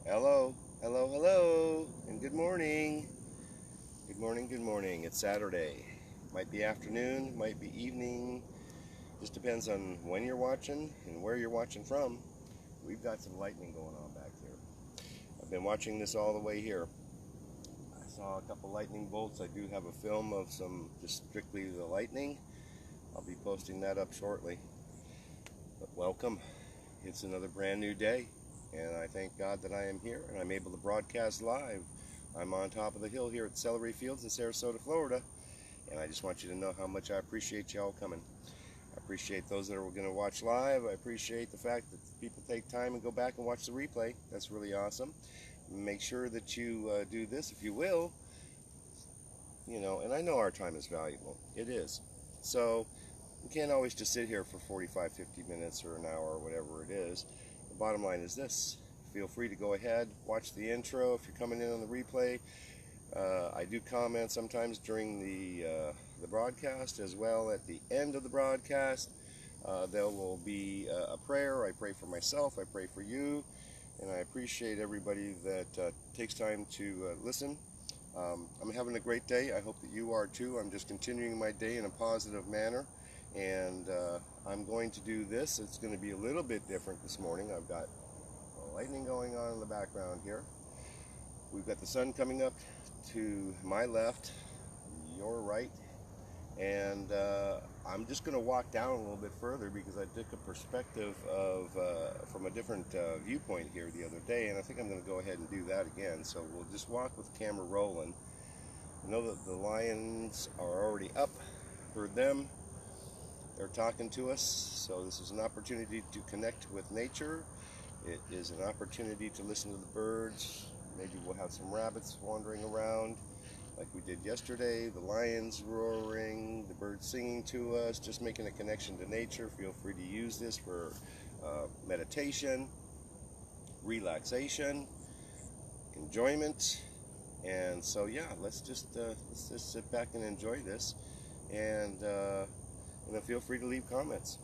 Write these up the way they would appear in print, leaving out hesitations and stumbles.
Hello, hello, hello, and good morning. Good morning, good morning. It's Saturday. Might be afternoon, might be evening. Just depends on when you're watching and where you're watching from. We've got some lightning going on back here. I've been watching this all the way here. I saw a couple lightning bolts. I do have a film of some, just strictly the lightning. I'll be posting that up shortly. But welcome. It's another brand new day. And I thank God that I am here and I'm able to broadcast live. I'm on top of the hill here at Celery Fields in Sarasota, Florida. And I just want you to know how much I appreciate y'all coming. I appreciate those that are going to watch live. I appreciate the fact that people take time and go back and watch the replay. That's really awesome. Make sure that you do this if you will. You know, and I know our time is valuable. It is. So we can't always just sit here for 45, 50 minutes or an hour or whatever it is. The bottom line is this. Feel free to go ahead, watch the intro if you're coming in on the replay. I do comment sometimes during the broadcast as well at the end of the broadcast. There will be a prayer. I pray for myself, I pray for you, and I appreciate everybody that takes time to listen. I'm having a great day. I hope that you are too. I'm just continuing my day in a positive manner. And I'm going to do this. It's going to be a little bit different this morning. I've got lightning going on in the background here. We've got the sun coming up to my left, your right, and I'm just going to walk down a little bit further because I took a perspective of from a different viewpoint here the other day, and I think I'm going to go ahead and do that again. So we'll just walk with the camera rolling. I know that the lions are already up. Heard them. They're talking to us, so this is an opportunity to connect with nature. It is an opportunity to listen to the birds. Maybe we'll have some rabbits wandering around like we did yesterday, the lions roaring, the birds singing to us, just making a connection to nature. Feel free to use this for meditation, relaxation, enjoyment. And so yeah, let's just sit back and enjoy this. And then feel free to leave comments.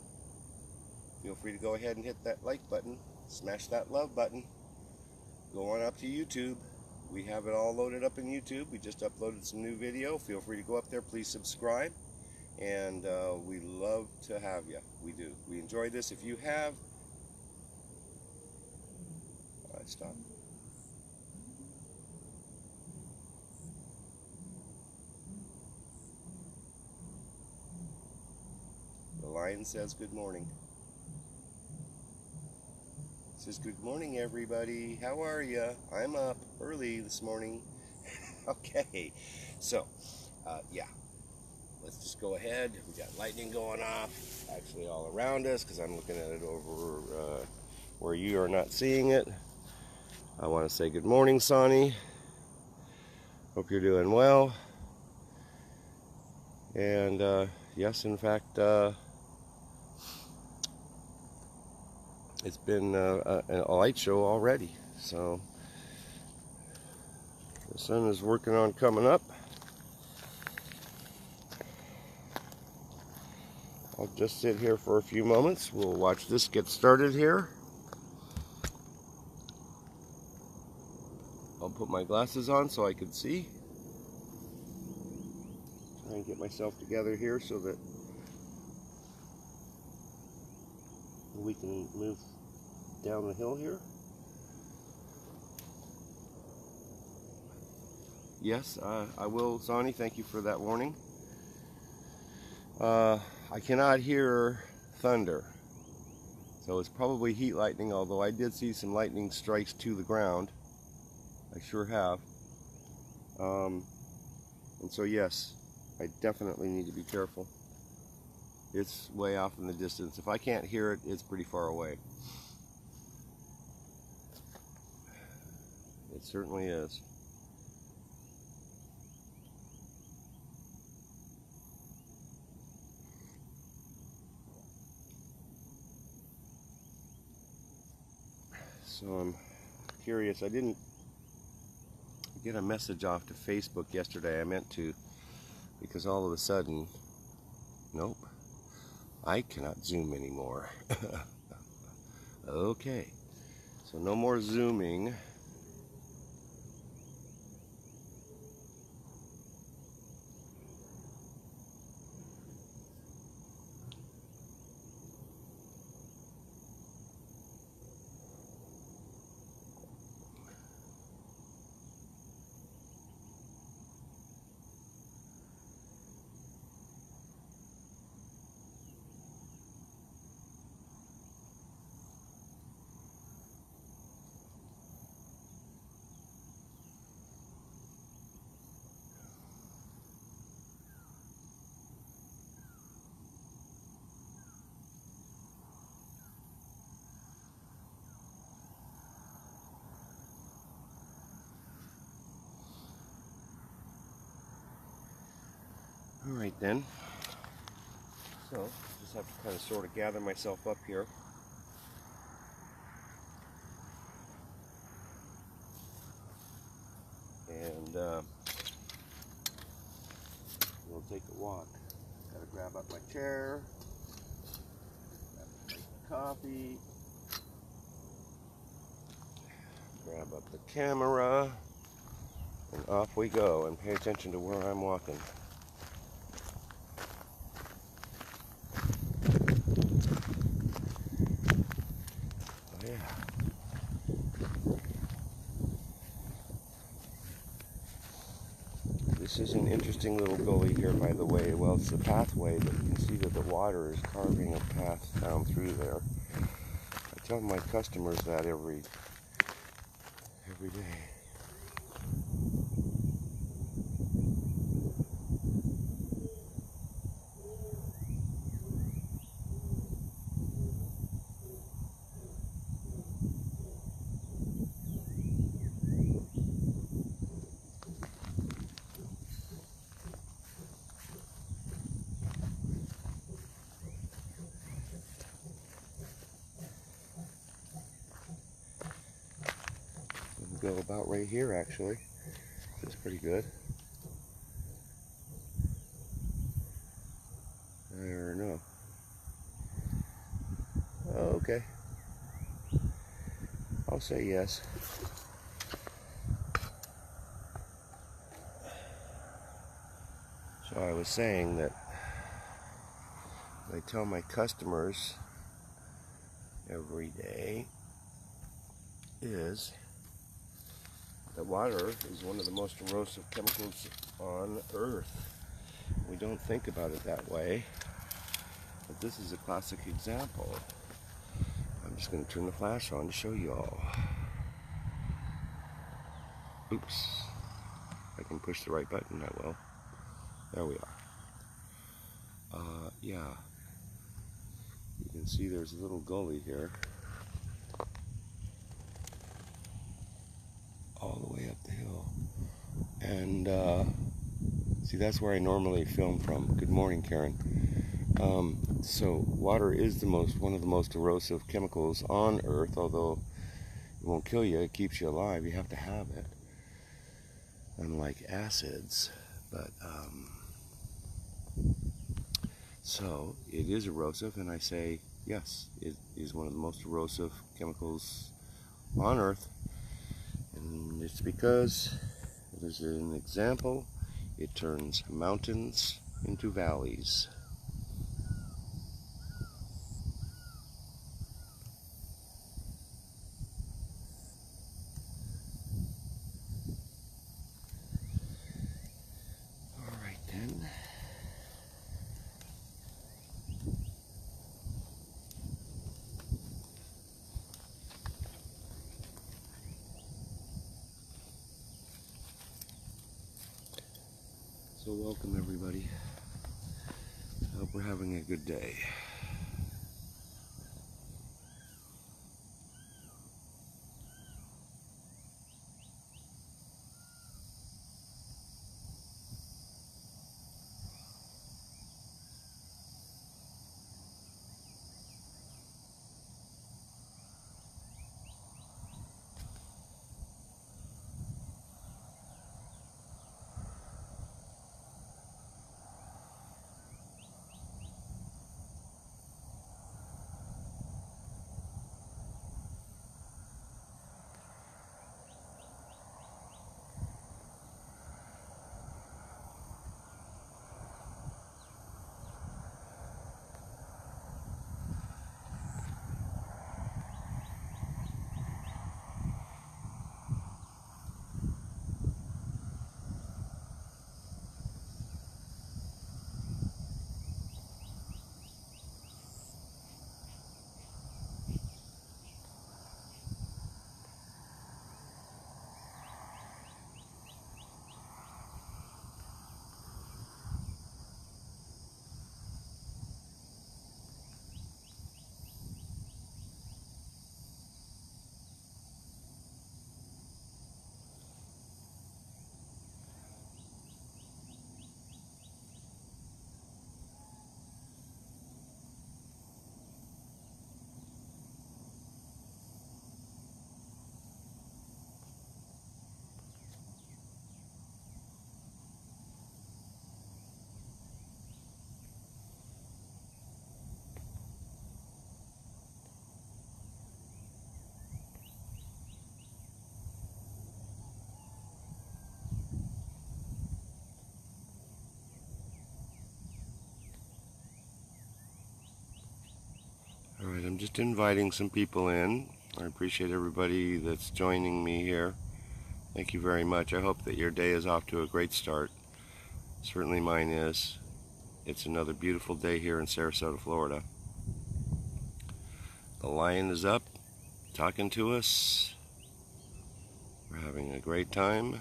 Feel free to go ahead and hit that like button, smash that love button, go on up to YouTube. We have it all loaded up in YouTube. We just uploaded some new video. Feel free to go up there. Please subscribe. And we love to have you. We do. We enjoy this. If you have... stop. The lion says good morning. Says good morning everybody. How are you? I'm up early this morning. Okay, so yeah, let's just go ahead. We got lightning going off actually all around us because I'm looking at it over where you are not seeing it. I want to say good morning, Sonny. Hope you're doing well. And yes, in fact, it's been a light show already, so the sun is working on coming up. I'll just sit here for a few moments. We'll watch this get started here. I'll put my glasses on so I can see. Try and get myself together here so that we can move down the hill here. Yes, I will, Sonny. Thank you for that warning. I cannot hear thunder, so it's probably heat lightning, although I did see some lightning strikes to the ground. I sure have. And so yes, I definitely need to be careful. It's way off in the distance. If I can't hear it, it's pretty far away. It certainly is. So I'm curious. I didn't get a message off to Facebook yesterday. I meant to, because all of a sudden, nope, I cannot zoom anymore. Okay, so no more zooming. Alright then. So, just have to kind of sort of gather myself up here. And we'll take a walk. Gotta grab up my chair, grab my coffee, grab up the camera, and off we go, and pay attention to where I'm walking. Oh yeah. This is an interesting little gully here, by the way. Well, it's a pathway, but you can see that the water is carving a path down through there. I tell my customers that every day. We'll go about right here, actually. That's pretty good. Or no. Oh, okay. I'll say yes. So I was saying that I tell my customers every day is that water is one of the most erosive chemicals on Earth. We don't think about it that way, but this is a classic example. I'm just going to turn the flash on to show you all. Oops. If I can push the right button, I will. There we are. Yeah. You can see there's a little gully here. All the way up the hill. And, see, that's where I normally film from. Good morning, Karen. So, water is one of the most erosive chemicals on Earth, although it won't kill you, it keeps you alive. You have to have it. Unlike acids. But, so, it is erosive, and I say, yes, it is one of the most erosive chemicals on Earth. And it's because, as an example, it turns mountains into valleys. All right then. So welcome everybody. I hope we're having a good day. I'm just inviting some people in. I appreciate everybody that's joining me here. Thank you very much. I hope that your day is off to a great start. Certainly mine is. It's another beautiful day here in Sarasota, Florida. The lion is up, talking to us. We're having a great time.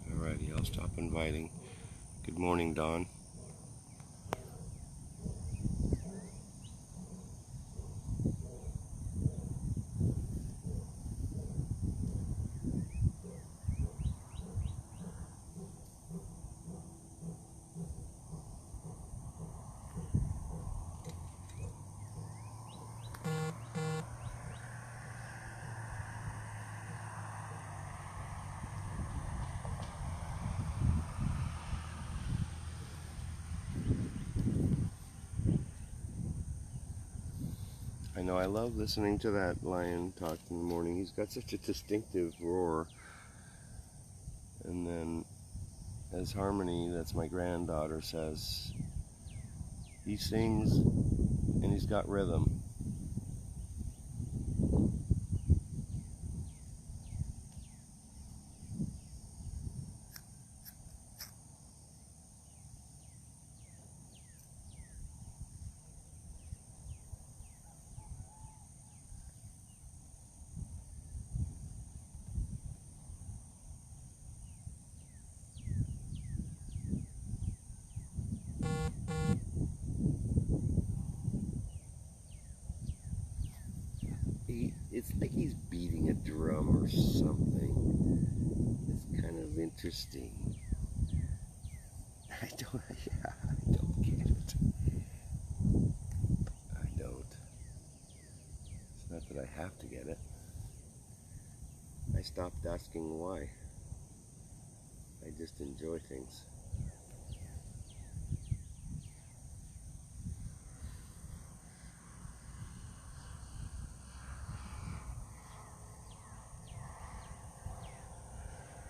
Alrighty, I'll stop inviting. Good morning, Dawn. I know, I love listening to that lion talk in the morning. He's got such a distinctive roar. And then, as Harmony, that's my granddaughter, says, he sings and he's got rhythm. It's like he's beating a drum or something. It's kind of interesting. I don't get it. I don't. It's not that I have to get it. I stopped asking why. I just enjoy things.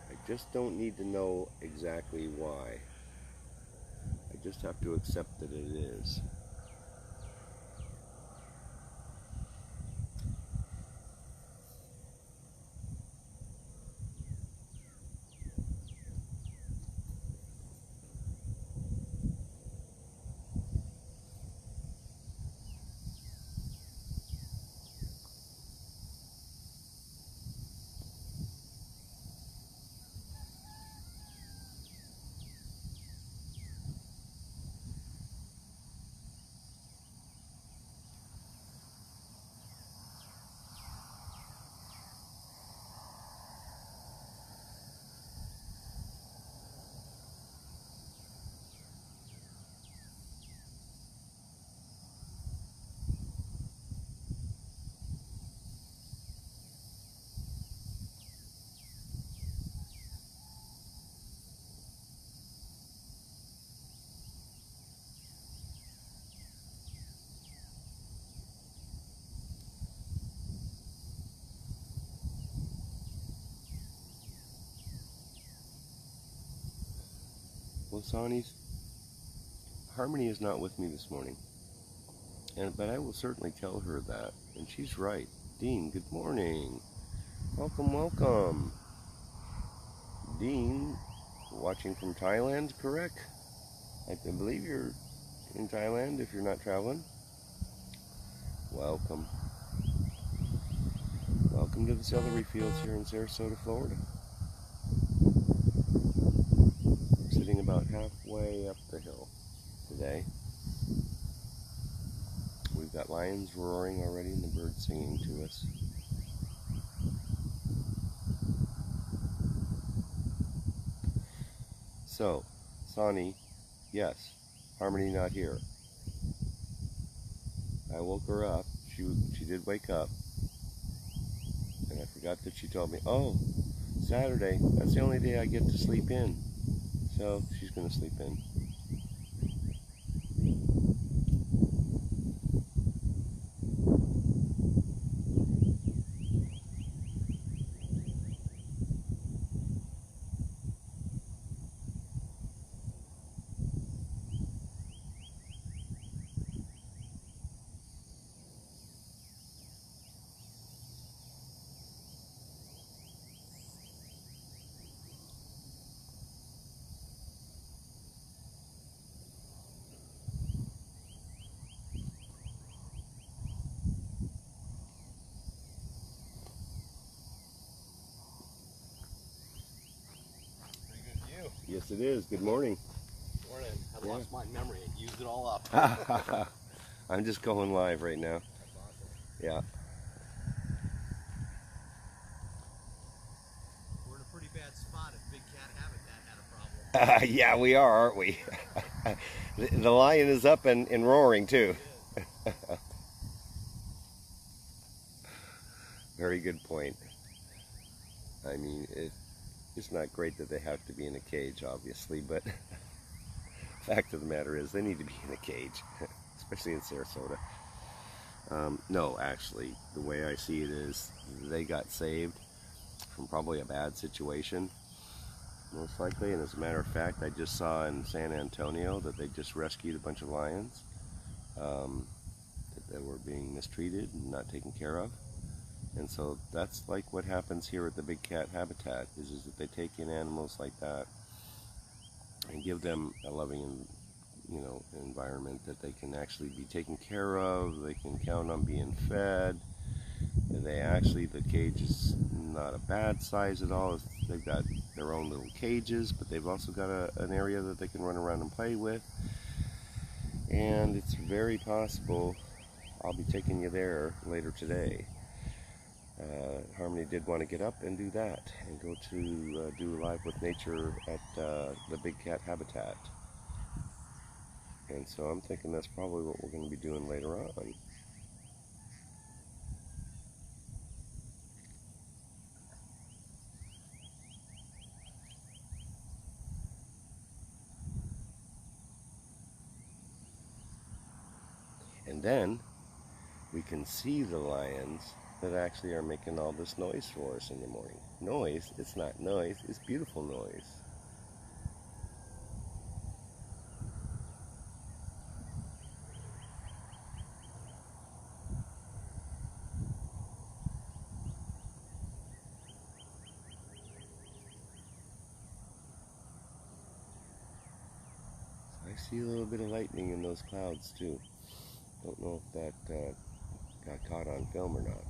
I just don't need to know exactly why. I just have to accept that it is. Well, Harmony is not with me this morning, but I will certainly tell her that, and she's right. Dean, good morning. Welcome, welcome. Dean, watching from Thailand, correct? I believe you're in Thailand if you're not traveling. Welcome. Welcome to the celery fields here in Sarasota, Florida. I'm sitting about halfway up the hill today. We've got lions roaring already and the birds singing to us. So, Sonny, yes, Harmony not here. I woke her up. She did wake up. And I forgot that she told me, oh, Saturday, that's the only day I get to sleep in. So she's going to sleep in. Yes, it is. Good morning. Morning. I lost my memory. I used it all up. I'm just going live right now. That's awesome. Yeah. We're in a pretty bad spot if Big Cat Habitat had a problem. Yeah, we are, aren't we? The lion is up and roaring too. Very good point. I mean, it's not great that they have to be in a cage, obviously, but fact of the matter is they need to be in a cage, especially in Sarasota. No, actually, the way I see it is they got saved from probably a bad situation, most likely. And as a matter of fact, I just saw in San Antonio that they just rescued a bunch of lions that were being mistreated and not taken care of. And so that's like what happens here at the Big Cat Habitat, is that they take in animals like that and give them a loving, environment that they can actually be taken care of. They can count on being fed. And the cage is not a bad size at all. They've got their own little cages, but they've also got an area that they can run around and play with. And it's very possible I'll be taking you there later today. Harmony did want to get up and do that and go to do Live with Nature at the Big Cat Habitat. And so I'm thinking that's probably what we're going to be doing later on. And then we can see the lions that actually are making all this noise for us in the morning. Noise? It's not noise, it's beautiful noise. I see a little bit of lightning in those clouds too. Don't know if that got caught on film or not.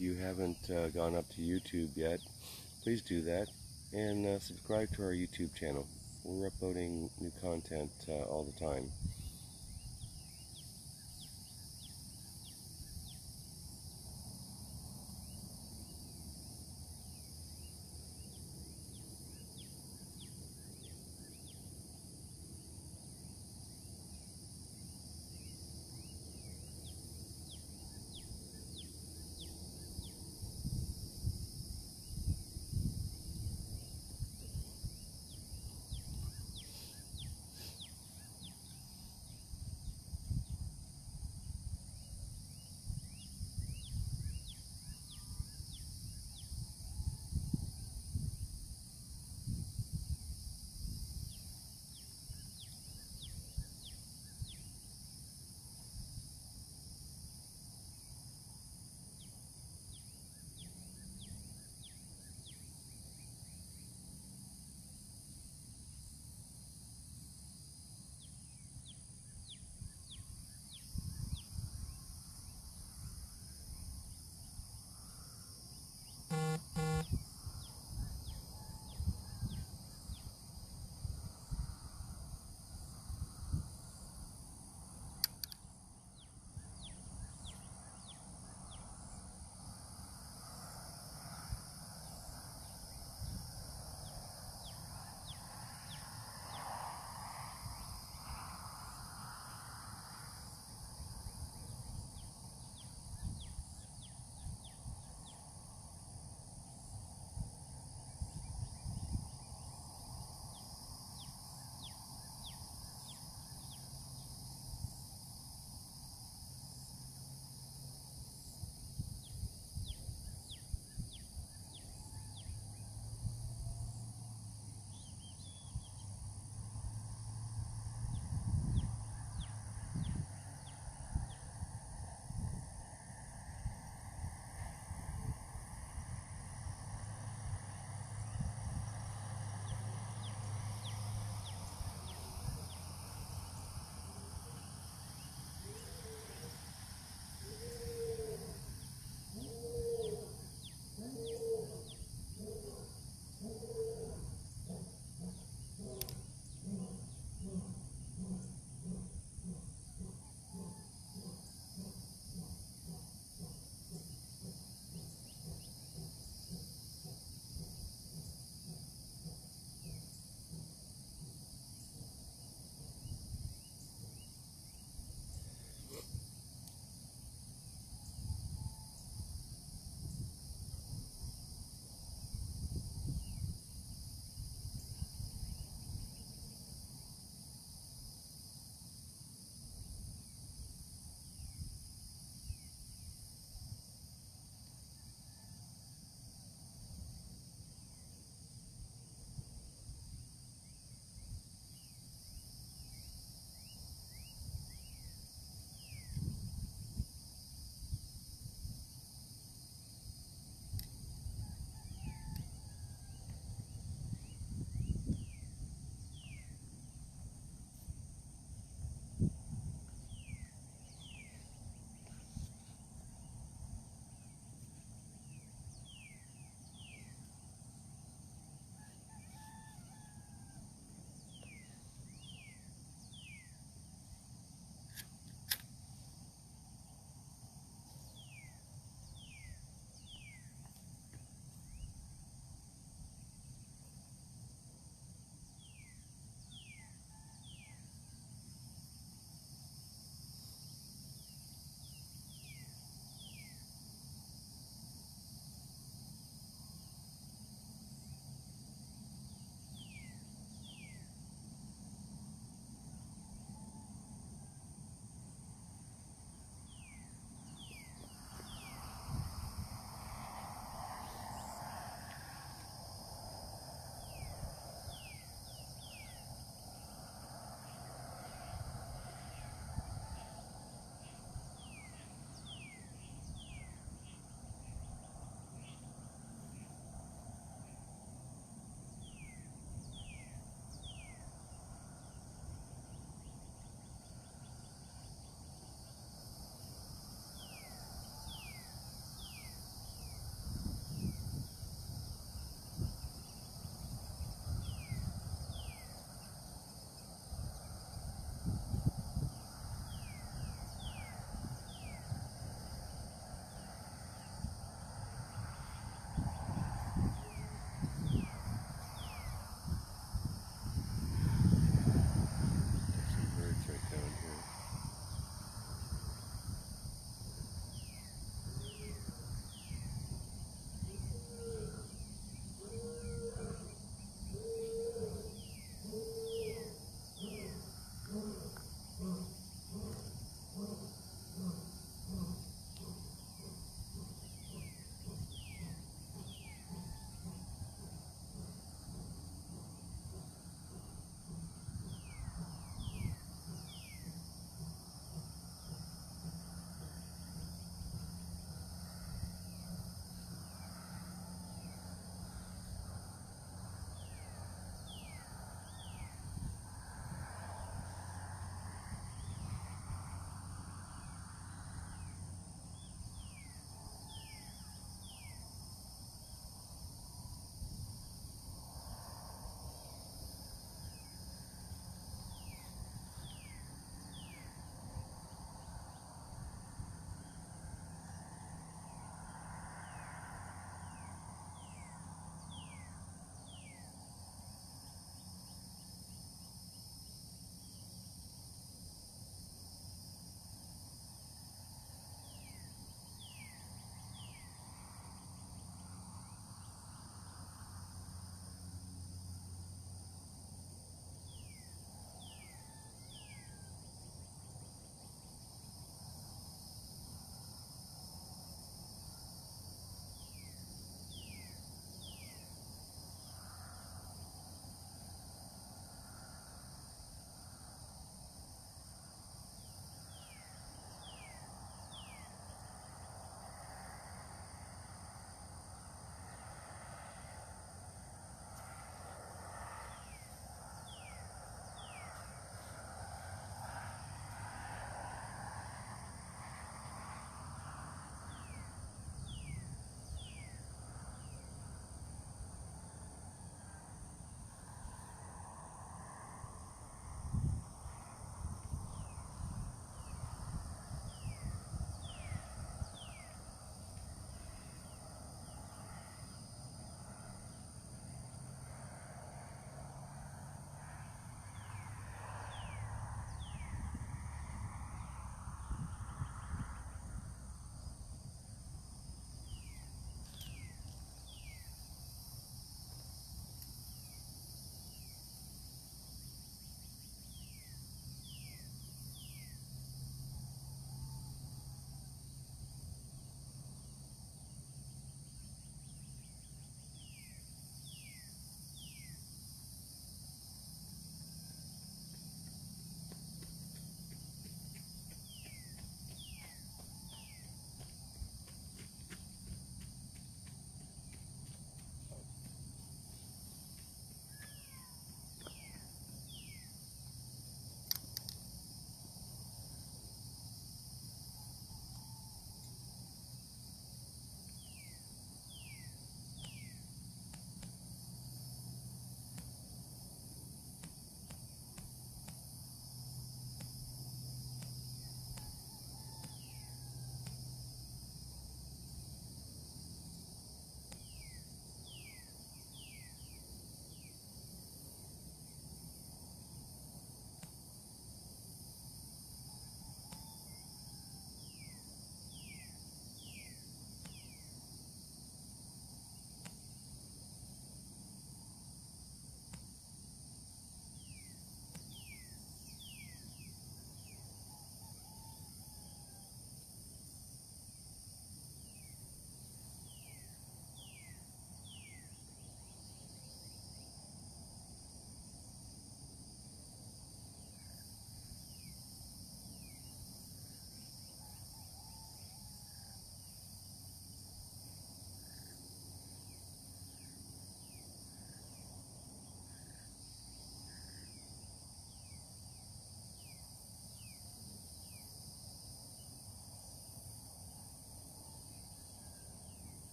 if you haven't gone up to YouTube yet, please do that, and subscribe to our YouTube channel. We're uploading new content all the time.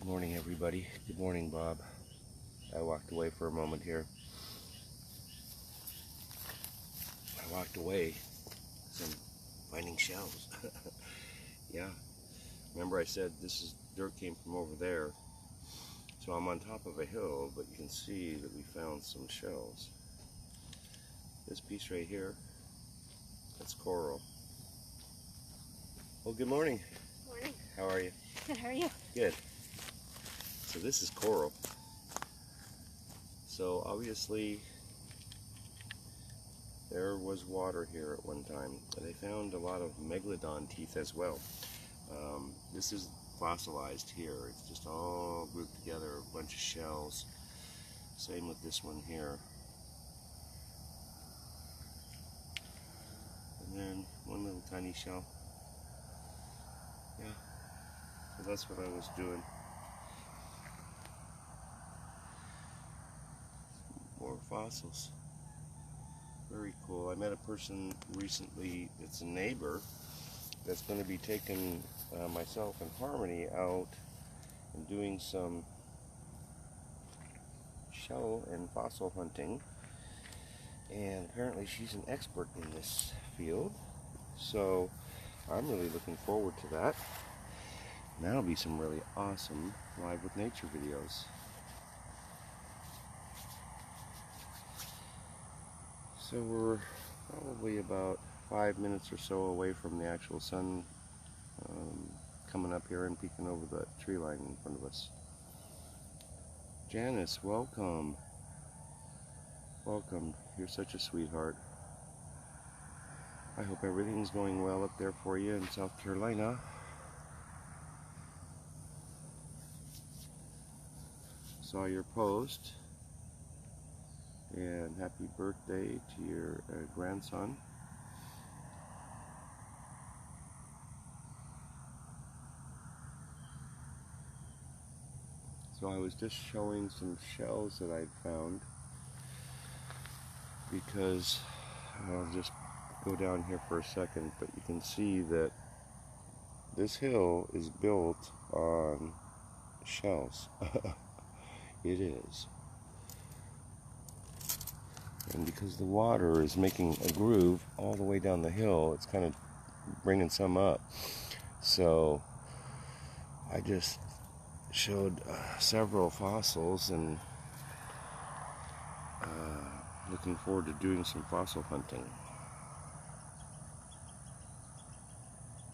morning, everybody. Good morning, Bob. I walked away for a moment here. I walked away because I'm finding shells. Yeah. Remember I said dirt came from over there. So I'm on top of a hill, but you can see that we found some shells. This piece right here, that's coral. Well, good morning. Morning. How are you? Good, how are you? Good. So this is coral. So obviously there was water here at one time. They found a lot of megalodon teeth as well. This is fossilized here. It's just all grouped together, a bunch of shells. Same with this one here. And then one little tiny shell. Yeah, so that's what I was doing. More fossils. Very cool. I met a person recently that's a neighbor that's going to be taking myself and Harmony out and doing some shell and fossil hunting. And apparently she's an expert in this field. So I'm really looking forward to that. And that'll be some really awesome Live with Nature videos. So we're probably about 5 minutes or so away from the actual sun coming up here and peeking over the tree line in front of us. Janice, welcome. Welcome. You're such a sweetheart. I hope everything's going well up there for you in South Carolina. Saw your post. And happy birthday to your grandson. So I was just showing some shells that I'd found, because I'll just go down here for a second, but you can see that this hill is built on shells. It is. And because the water is making a groove all the way down the hill, it's kind of bringing some up. So I just showed several fossils, and looking forward to doing some fossil hunting.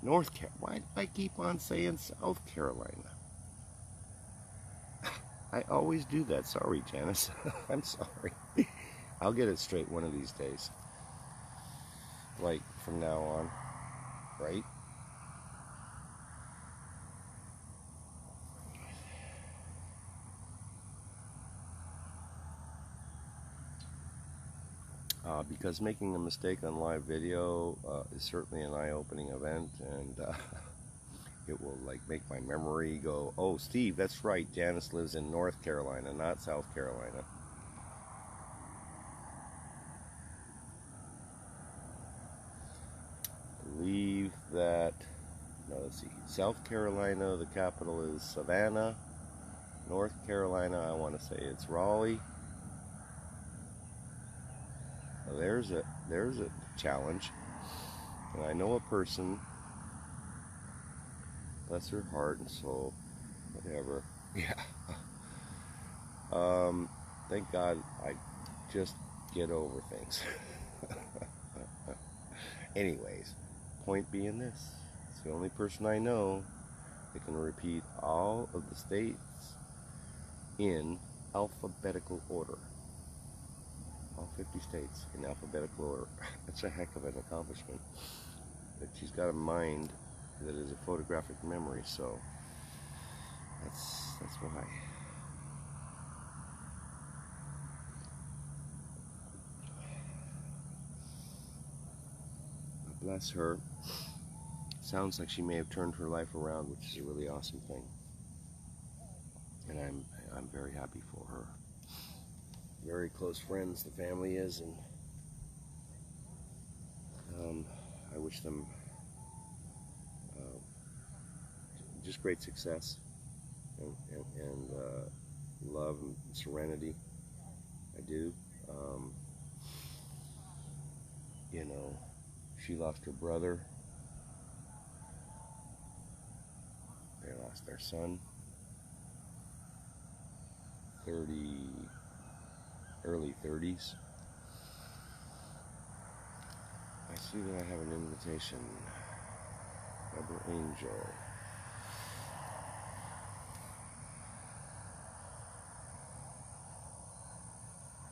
North Carolina. Why do I keep on saying South Carolina? I always do that. Sorry, Janice. I'm sorry. I'll get it straight one of these days. Like from now on, right? Because making a mistake on live video is certainly an eye-opening event, and it will like make my memory go, oh, Steve, that's right, Janice lives in North Carolina, not South Carolina. I believe that, no, let's see, South Carolina, the capital is Savannah. North Carolina, I want to say it's Raleigh. Now there's a challenge, and I know a person, bless her heart and soul, whatever. Yeah. Thank God I just get over things. Anyways, point being this, it's the only person I know that can repeat all of the states in alphabetical order. All 50 states in alphabetical order. That's a heck of an accomplishment. But she's got a mind that is a photographic memory, so that's why. Bless her. Sounds like she may have turned her life around, which is a really awesome thing. And I'm very happy for her. Very close friends, the family is, and I wish them just great success. and love and serenity. I do. You know, she lost her brother. They lost their son. Early 30s. I see that I have an invitation. Weber Angel.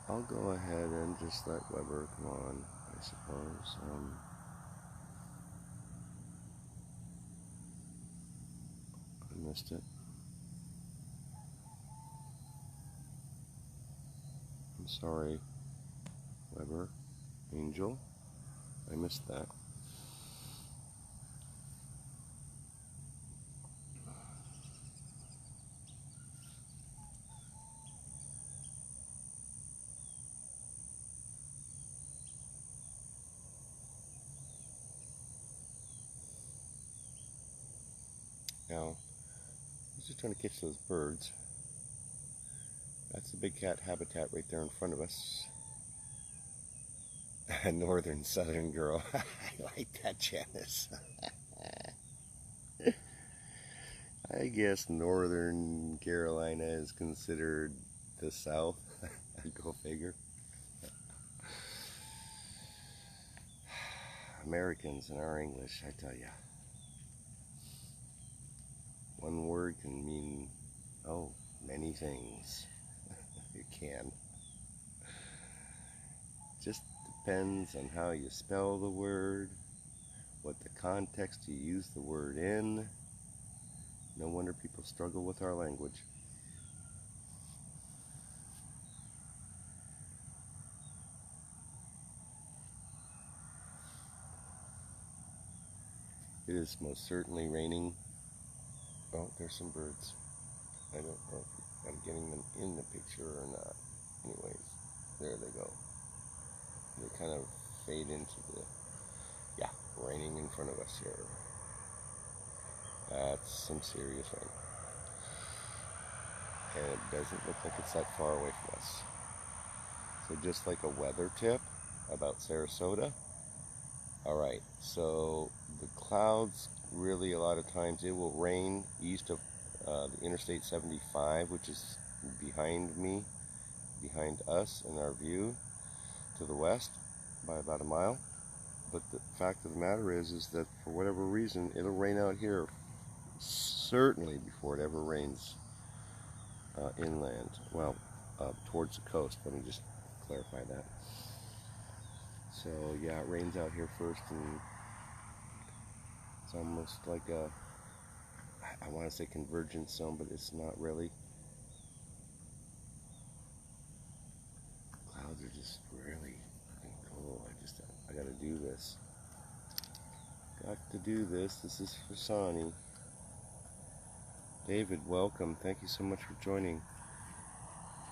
I'll go ahead and just let Weber come on, I suppose. I missed it. I'm sorry, Weber Angel. I missed that. Now, I'm just trying to catch those birds. That's the big cat habitat right there in front of us. Northern Southern girl. I like that, Janice. I guess Northern Carolina is considered the South. Go figure. Americans and our English, I tell ya. One word can mean, oh, many things. It can. Just depends on how you spell the word, what the context you use the word in. No wonder people struggle with our language. It is most certainly raining. Oh, there's some birds. I don't know if I'm getting them in the picture or not. Anyways, there they go. They kind of fade into the, yeah, raining in front of us here. That's some serious rain. And it doesn't look like it's that far away from us. So just like a weather tip about Sarasota. Alright, so the clouds, really a lot of times it will rain east of the Interstate 75, which is behind me, behind us in our view to the west by about a mile. But the fact of the matter is that for whatever reason, it'll rain out here certainly before it ever rains inland. Well, towards the coast. Let me just clarify that. So yeah, it rains out here first, and it's almost like a, I want to say convergence zone, but it's not really. Clouds are just really cool. I got to do this. Got to do this. This is for Sonny. David, welcome. Thank you so much for joining.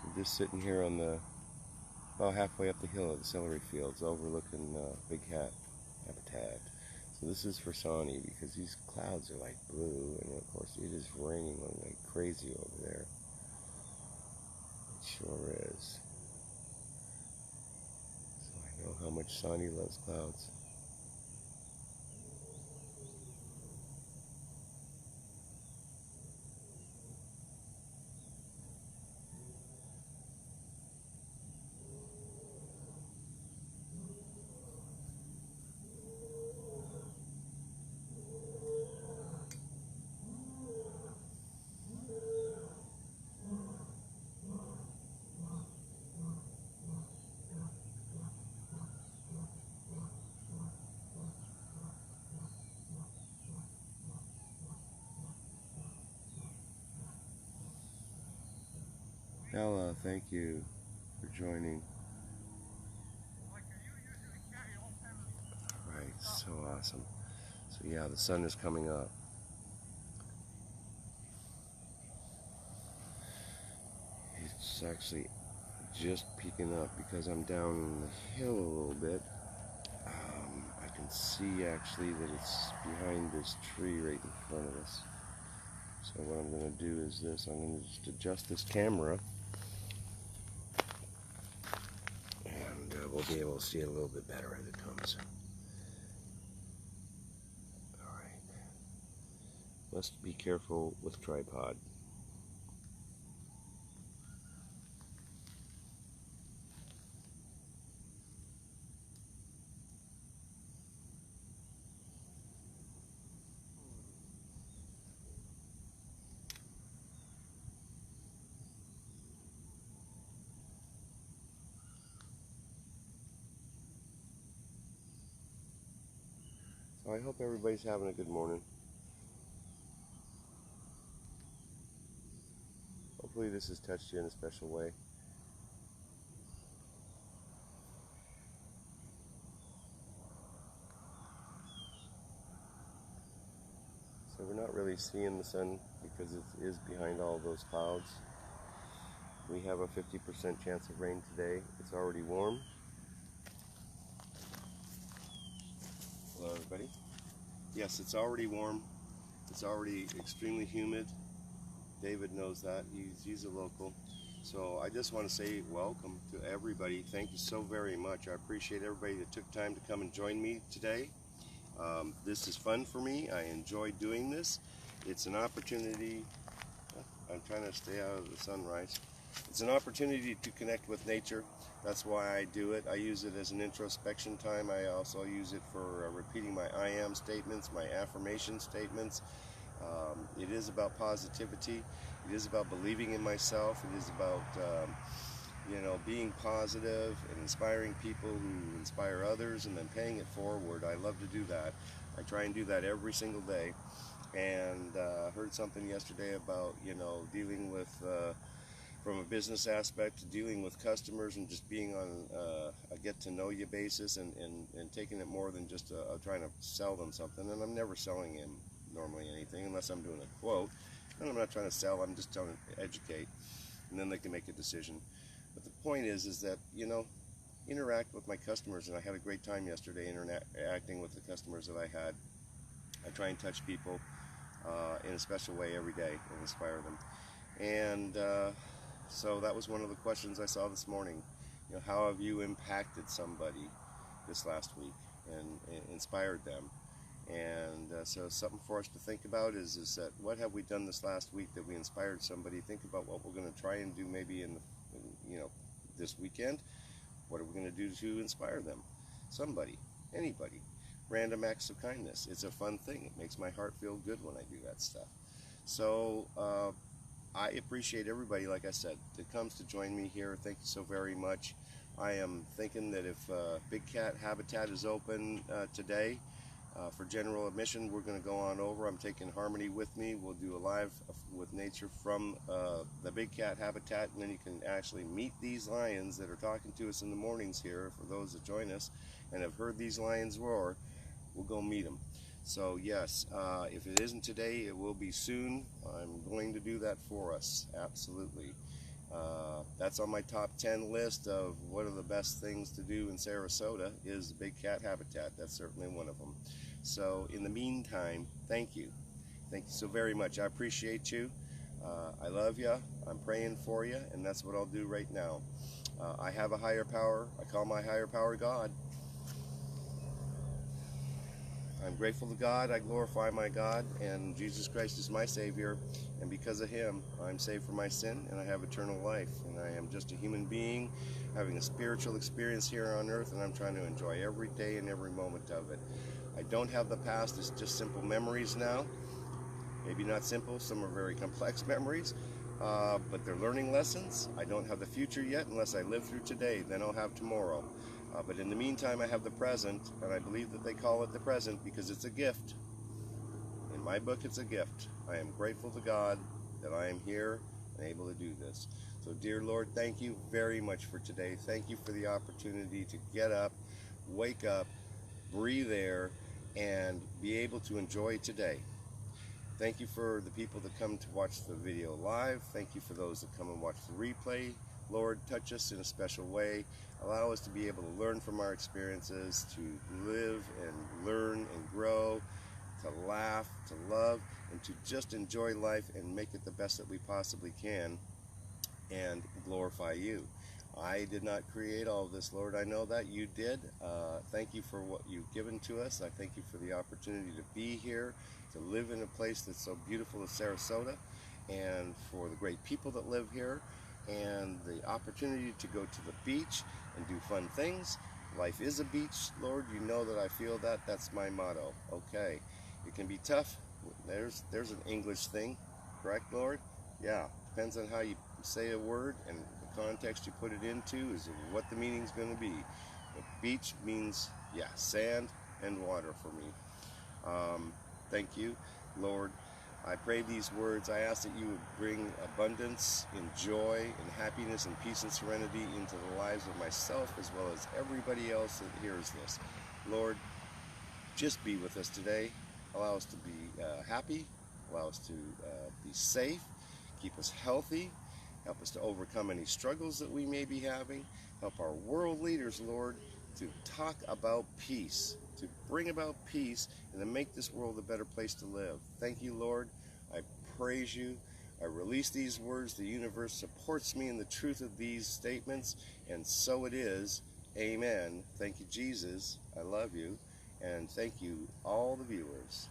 We're just sitting here on the, well, halfway up the hill of the celery fields, overlooking Big Cat habitat. So this is for Sonny because these clouds are like blue, and of course it is raining like crazy over there. It sure is. So I know how much Sonny loves clouds. Ella, thank you for joining. Right, so awesome. So yeah, the sun is coming up. It's actually just peeking up because I'm down the hill a little bit. I can see actually that it's behind this tree right in front of us. So what I'm going to do is this. I'm going to just adjust this camera, and we'll be able to see it a little bit better as it comes. Alright. Must be careful with tripod. So I hope everybody's having a good morning. Hopefully this has touched you in a special way. So we're not really seeing the sun because it is behind all those clouds. We have a 50% chance of rain today. It's already warm. Hello everybody. Yes, it's already warm. It's already extremely humid. David knows that. He's a local. So I just want to say welcome to everybody. Thank you so very much. I appreciate everybody that took time to come and join me today. This is fun for me. I enjoy doing this. It's an opportunity. I'm trying to stay out of the sunrise. It's an opportunity to connect with nature. That's why I do it. I use it as an introspection time. I also use it for repeating my I am statements, my affirmation statements. It is about positivity. It is about believing in myself. It is about being positive and inspiring people who inspire others and then paying it forward. I love to do that. I try and do that every single day. And heard something yesterday about dealing with from a business aspect, dealing with customers and just being on a get-to-know-you basis and taking it more than just trying to sell them something. And I'm never selling him normally anything unless I'm doing a quote. And I'm not trying to sell, I'm just trying to educate. And then they can make a decision. But the point is that, interact with my customers. And I had a great time yesterday interacting with the customers that I had. I try and touch people in a special way every day and inspire them. And so that was one of the questions I saw this morning. How have you impacted somebody this last week and inspired them? And so something for us to think about is that what have we done this last week that we inspired somebody? Think about what we're going to try and do maybe in this weekend. What are we going to do to inspire them? Somebody, anybody. Random acts of kindness. It's a fun thing. It makes my heart feel good when I do that stuff. So I appreciate everybody, like I said, that comes to join me here. Thank you so very much. I am thinking that if Big Cat Habitat is open today for general admission, we're going to go on over. I'm taking Harmony with me. We'll do a live with nature from the Big Cat Habitat, and then you can actually meet these lions that are talking to us in the mornings here. For those that join us and have heard these lions roar, we'll go meet them. So yes, if it isn't today, it will be soon. I'm going to do that for us, absolutely. That's on my top 10 list of what are the best things to do in Sarasota is the Big Cat Habitat. That's certainly one of them. So in the meantime, thank you. Thank you so very much. I appreciate you. I love you. I'm praying for you, and that's what I'll do right now. I have a higher power. I call my higher power God. I'm grateful to God, I glorify my God, and Jesus Christ is my Savior, and because of Him, I'm saved from my sin, and I have eternal life, and I am just a human being having a spiritual experience here on earth, and I'm trying to enjoy every day and every moment of it. I don't have the past, it's just simple memories now. Maybe not simple, some are very complex memories, but they're learning lessons. I don't have the future yet unless I live through today, then I'll have tomorrow. But in the meantime, I have the present, and I believe that they call it the present because it's a gift. In my book, it's a gift. I am grateful to God that I am here and able to do this. So, dear Lord, thank you very much for today. Thank you for the opportunity to get up, wake up, breathe air, and be able to enjoy today. Thank you for the people that come to watch the video live. Thank you for those that come and watch the replay. Lord, touch us in a special way. Allow us to be able to learn from our experiences, to live and learn and grow to laugh, to love, and to just enjoy life and make it the best that we possibly can and glorify you. I did not create all of this, Lord. I know that you did. Thank you for what you've given to us. I thank you for the opportunity to be here, to live in a place that's so beautiful as Sarasota, and for the great people that live here, and the opportunity to go to the beach and do fun things. Life is a beach, Lord. You know that I feel that. That's my motto. Okay. It can be tough. There's an English thing, correct, Lord? Yeah. Depends on how you say a word and the context you put it into is what the meaning's going to be. But beach means, yeah, sand and water for me. Thank you, Lord. I pray these words. I ask that you would bring abundance and joy and happiness and peace and serenity into the lives of myself as well as everybody else that hears this. Lord, just be with us today. Allow us to be happy. Allow us to be safe. Keep us healthy. Help us to overcome any struggles that we may be having. Help our world leaders, Lord, to talk about peace, to bring about peace, and to make this world a better place to live. Thank you, Lord. I praise you. I release these words. The universe supports me in the truth of these statements, and so it is. Amen. Thank you, Jesus. I love you. And thank you, all the viewers.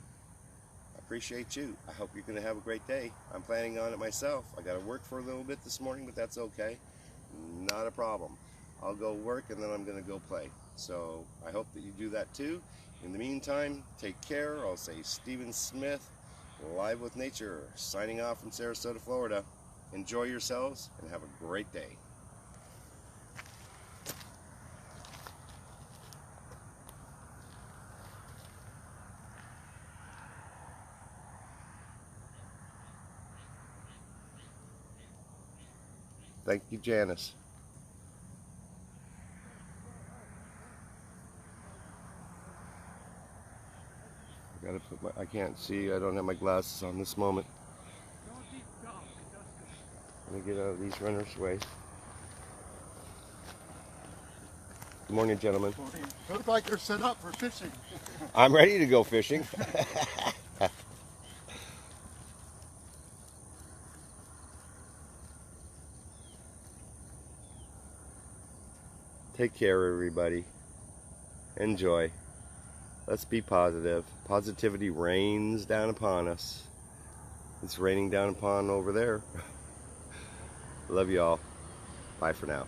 I appreciate you. I hope you're going to have a great day. I'm planning on it myself. I got to work for a little bit this morning, but that's okay. Not a problem. I'll go work and then I'm going to go play. So I hope that you do that too. In the meantime, take care. I'll say Stephen Smith, Live with Nature, signing off from Sarasota, Florida. Enjoy yourselves and have a great day. Thank you, Janice. I can't see. I don't have my glasses on this moment. Let me get out of these runners' way. Good morning, gentlemen. Morning. Look like they're set up for fishing. I'm ready to go fishing. Take care, everybody. Enjoy. Let's be positive. Positivity rains down upon us. It's raining down upon over there. Love you all. Bye for now.